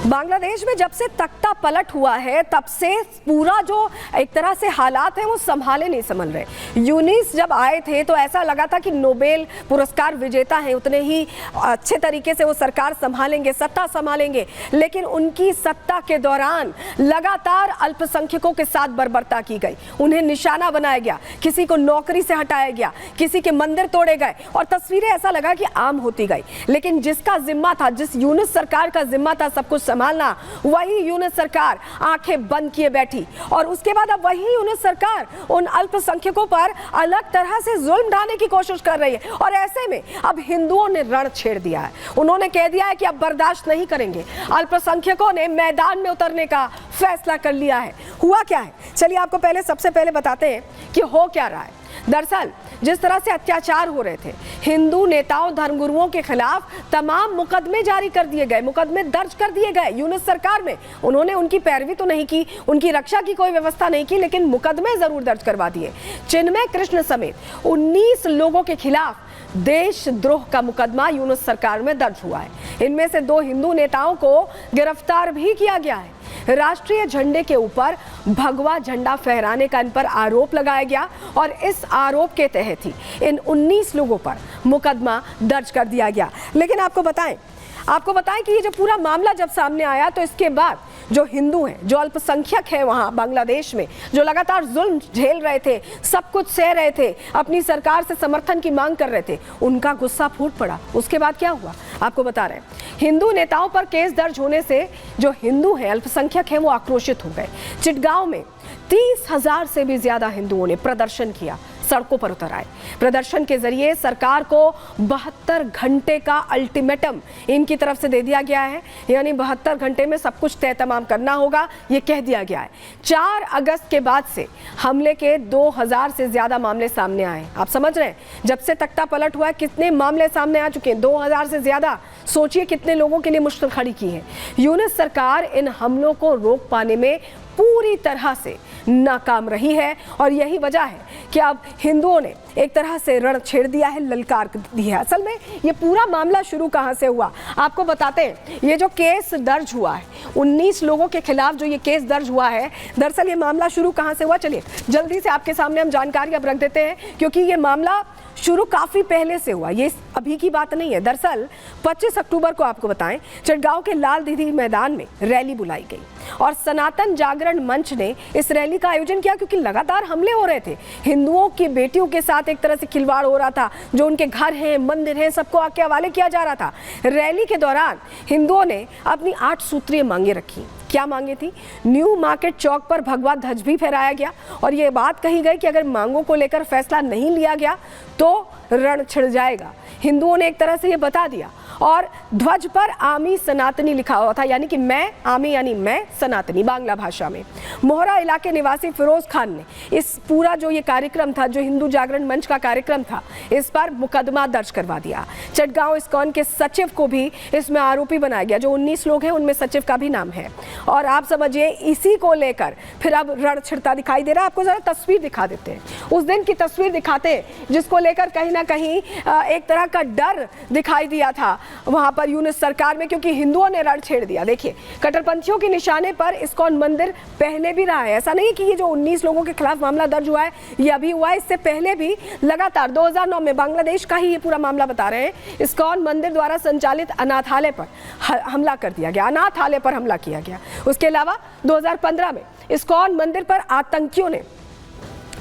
बांग्लादेश में जब से तख्ता पलट हुआ है तब से पूरा जो एक तरह से हालात हैं वो संभाले नहीं संभल रहे। यूनिस जब आए थे तो ऐसा लगा था कि नोबेल पुरस्कार विजेता हैं, उतने ही अच्छे तरीके से वो सरकार संभालेंगे, सत्ता संभालेंगे, लेकिन उनकी सत्ता के दौरान लगातार अल्पसंख्यकों के साथ बर्बरता की गई, उन्हें निशाना बनाया गया, किसी को नौकरी से हटाया गया, किसी के मंदिर तोड़े गए और तस्वीरें ऐसा लगा कि आम होती गई। लेकिन जिसका जिम्मा था, जिस यूनिस सरकार का जिम्मा था सब कुछ संभालना, वही यूनिस सरकार आंखें बंद किए बैठी। और उसके बाद अब वही यूनिस सरकार उन अल्पसंख्यकों पर अलग तरह से जुल्म ढाने की कोशिश कर रही है। और ऐसे में अब हिंदुओं ने रण छेड़ दिया है, उन्होंने कह दिया है कि अब बर्दाश्त नहीं करेंगे। अल्पसंख्यकों ने मैदान में उतरने का फैसला कर लिया है। हुआ क्या है, चलिए आपको सबसे पहले बताते हैं कि हो क्या रहा है। दरअसल जिस तरह से अत्याचार हो रहे थे, हिंदू नेताओं धर्मगुरुओं के खिलाफ तमाम मुकदमे जारी कर दिए गए, मुकदमे दर्ज कर दिए गए यूनिस सरकार में। उन्होंने उनकी पैरवी तो नहीं की, उनकी रक्षा की कोई व्यवस्था नहीं की, लेकिन मुकदमे जरूर दर्ज करवा दिए। चिन्मय कृष्ण समेत 19 लोगों के खिलाफ देशद्रोह का मुकदमा यूनिस सरकार में दर्ज हुआ है। इनमें से 2 हिंदू नेताओं को गिरफ्तार भी किया गया है। राष्ट्रीय झंडे के ऊपर भगवा झंडा फहराने का इन पर आरोप लगाया गया और इस आरोप के तहत ही इन 19 लोगों पर मुकदमा दर्ज कर दिया गया। लेकिन आपको बताएं कि ये जो पूरा मामला जब सामने आया तो इसके बाद जो हिंदू हैं, जो अल्पसंख्यक हैं वहाँ बांग्लादेश में, जो लगातार जुल्म झेल रहे थे, सब कुछ सह रहे थे, अपनी सरकार से समर्थन की मांग कर रहे थे, उनका गुस्सा फूट पड़ा। उसके बाद क्या हुआ आपको बता रहे हैं। हिंदू नेताओं पर केस दर्ज होने से जो हिंदू हैं, अल्पसंख्यक हैं, वो आक्रोशित हो गए। चिटगांव में 30,000 से भी ज्यादा हिंदुओं ने प्रदर्शन किया, सड़कों पर उतर आए। प्रदर्शन के जरिए सरकार को 72 घंटे का अल्टीमेटम इनकी तरफ से दे दिया गया है, यानी 72 घंटे में सब कुछ तय तमाम करना होगा, ये कह दिया गया है। 4 अगस्त के बाद से हमले के 2000 से ज्यादा मामले सामने आए। आप समझ रहे हैं, जब से तख्ता पलट हुआ है कितने मामले सामने आ चुके हैं, 2000 से ज्यादा। सोचिए कितने लोगों के लिए मुश्किल खड़ी की है। यूनिस सरकार इन हमलों को रोक पाने में पूरी तरह से नाकाम रही है और यही वजह है कि अब हिंदुओं ने एक तरह से रण छेड़ दिया है, ललकार दी है। असल में ये पूरा मामला शुरू कहां से हुआ आपको बताते हैं। ये जो केस दर्ज हुआ है, 19 लोगों के खिलाफ जो ये केस दर्ज हुआ है, दरअसल ये मामला शुरू कहां से हुआ, चलिए जल्दी से आपके सामने हम जानकारी अब रख देते हैं, क्योंकि ये मामला शुरू काफी पहले से हुआ, ये अभी की बात नहीं है। दरअसल 25 अक्टूबर को आपको बताएं, चिटगांव के लाल दीदी मैदान में रैली बुलाई गई और सनातन जागरण मंच ने इस रैली का आयोजन किया, क्योंकि लगातार हमले हो रहे थे, हिंदुओं की बेटियों के साथ एक तरह से खिलवाड़ हो रहा था, जो उनके घर हैं, मंदिर हैं, सबको आके हवाले किया जा रहा था। रैली के दौरान हिंदुओं ने अपनी 8 सूत्रीय मांगे रखी। क्या मांगे थी? न्यू मार्केट चौक पर भगवा ध्वज भी फहराया गया और ये बात कही गई कि अगर मांगों को लेकर फैसला नहीं लिया गया तो रण छिड़ जाएगा। हिंदुओं ने एक तरह से ये बता दिया और ध्वज पर आमी सनातनी लिखा हुआ था, यानी कि मैं, आमी यानी मैं, सनातनी बांग्ला भाषा में। मोहरा इलाके निवासी फिरोज खान ने इस पूरा जो ये कार्यक्रम था, जो हिंदू जागरण मंच का कार्यक्रम था, इस पर मुकदमा दर्ज करवा दिया। चिटगांव इस्कॉन के सचिव को भी इसमें आरोपी बनाया गया। जो 19 लोग हैं उनमें सचिव का भी नाम है। और आप समझिए इसी को लेकर फिर अब रण छिड़ता दिखाई दे रहा है। आपको जरा तस्वीर दिखा देते हैं, उस दिन की तस्वीर दिखाते हैं, जिसको लेकर कहीं ना कहीं एक तरह का डर दिखाई दिया था वहां पर यूनिस सरकार में, क्योंकि हिंदुओं ने रण छेड़ दिया। देखिए, कट्टरपंथियों के निशाने पर इस्कॉन मंदिर पहले भी रहा है। ऐसा नहीं कि ये जो 19 लोगों के खिलाफ मामला दर्ज हुआ है ये अभी हुआ है, इससे पहले भी लगातार 2009 में बांग्लादेश का ही ये पूरा मामला बता रहे हैं, इस्कॉन मंदिर द्वारा संचालित अनाथालय पर हमला कर दिया गया, अनाथालय पर हमला किया गया। उसके अलावा 2015 में इस्कॉन मंदिर पर आतंकियों ने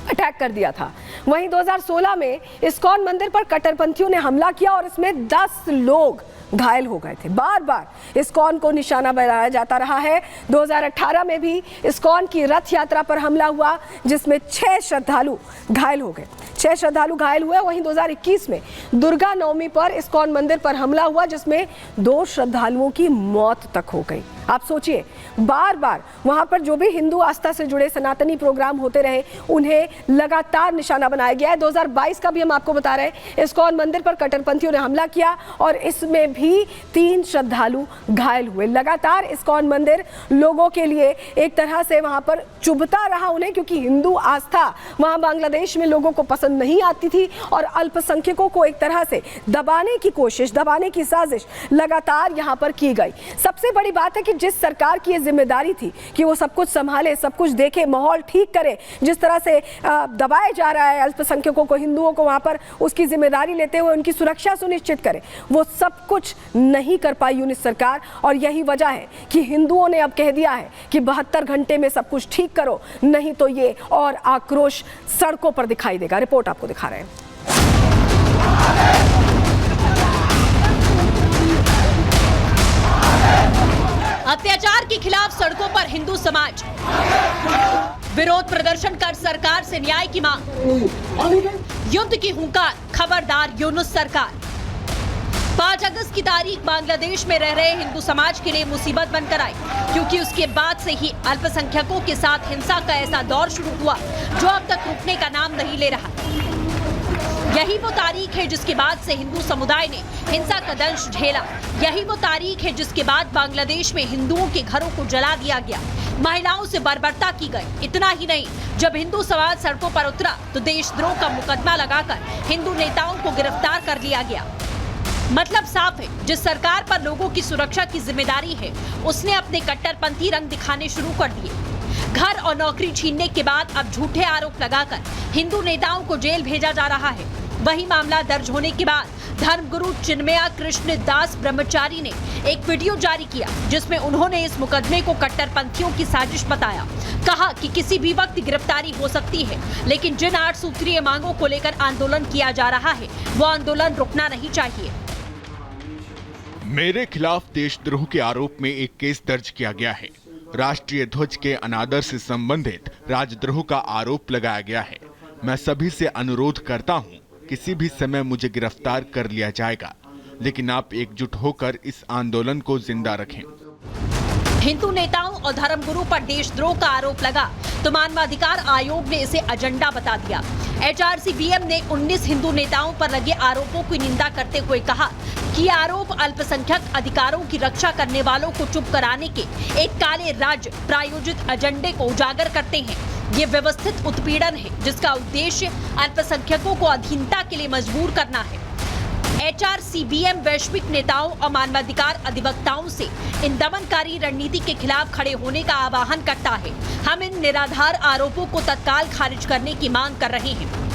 अटैक कर दिया था। वहीं 2016 में इस्कॉन मंदिर पर कट्टरपंथियों ने हमला किया और इसमें 10 लोग घायल हो गए थे। बार बार इस्कॉन को निशाना बनाया जाता रहा है। 2018 में भी इस्कॉन की रथ यात्रा पर हमला हुआ, जिसमें 6 श्रद्धालु घायल हो गए, 6 श्रद्धालु घायल हुए। वहीं 2021 में दुर्गा नवमी पर इस्कॉन मंदिर पर हमला हुआ, जिसमें 2 श्रद्धालुओं की मौत तक हो गई। आप सोचिए, बार बार वहां पर जो भी हिंदू आस्था से जुड़े सनातनी प्रोग्राम होते रहे उन्हें लगातार निशाना बनाया गया है। 2022 का भी हम आपको बता रहे हैं, इस्कॉन मंदिर पर कट्टरपंथियों ने हमला किया और इसमें भी 3 श्रद्धालु घायल हुए। लगातार इस्कॉन मंदिर लोगों के लिए एक तरह से वहां पर चुभता रहा उन्हें, क्योंकि हिंदू आस्था वहां बांग्लादेश में लोगों को पसंद नहीं आती थी और अल्पसंख्यकों को एक तरह से दबाने की कोशिश, दबाने की साजिश लगातार यहां पर की गई। सबसे बड़ी बात है कि जिस सरकार की यह जिम्मेदारी थी कि वो सब कुछ संभाले, सब कुछ देखे, माहौल ठीक करे, जिस तरह से दबाया जा रहा है अल्पसंख्यकों को, हिंदुओं को वहां पर उसकी जिम्मेदारी लेते हुए उनकी सुरक्षा सुनिश्चित करे, वो सब कुछ नहीं कर पाई यूनिस सरकार। और यही वजह है कि हिंदुओं ने अब कह दिया है कि 72 घंटे में सब कुछ ठीक करो, नहीं तो ये और आक्रोश सड़कों पर दिखाई देगा। रिपोर्ट आपको दिखा रहे हैं। अत्याचार के खिलाफ सड़कों पर हिंदू समाज, विरोध प्रदर्शन कर सरकार से न्याय की मांग, युद्ध की हुंकार, खबरदार यूनुस सरकार। 5 अगस्त की तारीख बांग्लादेश में रह रहे हिंदू समाज के लिए मुसीबत बनकर आई, क्योंकि उसके बाद से ही अल्पसंख्यकों के साथ हिंसा का ऐसा दौर शुरू हुआ जो अब तक रुकने का नाम नहीं ले रहा। यही वो तारीख है जिसके बाद से हिंदू समुदाय ने हिंसा का दंश झेला। यही वो तारीख है जिसके बाद बांग्लादेश में हिंदुओं के घरों को जला दिया गया, महिलाओं से बर्बरता की गई। इतना ही नहीं, जब हिंदू समाज सड़कों पर उतरा तो देशद्रोह का मुकदमा लगाकर हिंदू नेताओं को गिरफ्तार कर लिया गया। मतलब साफ है, जिस सरकार पर लोगों की सुरक्षा की जिम्मेदारी है उसने अपने कट्टरपंथी रंग दिखाने शुरू कर दिए। घर और नौकरी छीनने के बाद अब झूठे आरोप लगाकर हिंदू नेताओं को जेल भेजा जा रहा है। वही मामला दर्ज होने के बाद धर्मगुरु चिन्मया कृष्ण दास ब्रह्मचारी ने एक वीडियो जारी किया जिसमें उन्होंने इस मुकदमे को कट्टरपंथियों की साजिश बताया। कहा कि किसी भी वक्त गिरफ्तारी हो सकती है, लेकिन जिन 8 सूत्रीय मांगों को लेकर आंदोलन किया जा रहा है वो आंदोलन रुकना नहीं चाहिए। मेरे खिलाफ देशद्रोह के आरोप में एक केस दर्ज किया गया है। राष्ट्रीय ध्वज के अनादर से संबंधित राजद्रोह का आरोप लगाया गया है। मैं सभी से अनुरोध करता हूं, किसी भी समय मुझे गिरफ्तार कर लिया जाएगा, लेकिन आप एकजुट होकर इस आंदोलन को जिंदा रखें। हिंदू नेताओं और धर्मगुरु पर देशद्रोह का आरोप लगा तो मानवाधिकार आयोग ने इसे एजेंडा बता दिया। HRCBM ने 19 हिंदू नेताओं पर लगे आरोपों की निंदा करते हुए कहा कि आरोप अल्पसंख्यक अधिकारों की रक्षा करने वालों को चुप कराने के एक काले राज्य प्रायोजित एजेंडे को उजागर करते हैं। ये व्यवस्थित उत्पीड़न है जिसका उद्देश्य अल्पसंख्यकों को अधीनता के लिए मजबूर करना है। HRCBM वैश्विक नेताओं और मानवाधिकार अधिवक्ताओं से इन दमनकारी रणनीति के खिलाफ खड़े होने का आह्वान करता है। हम इन निराधार आरोपों को तत्काल खारिज करने की मांग कर रहे हैं।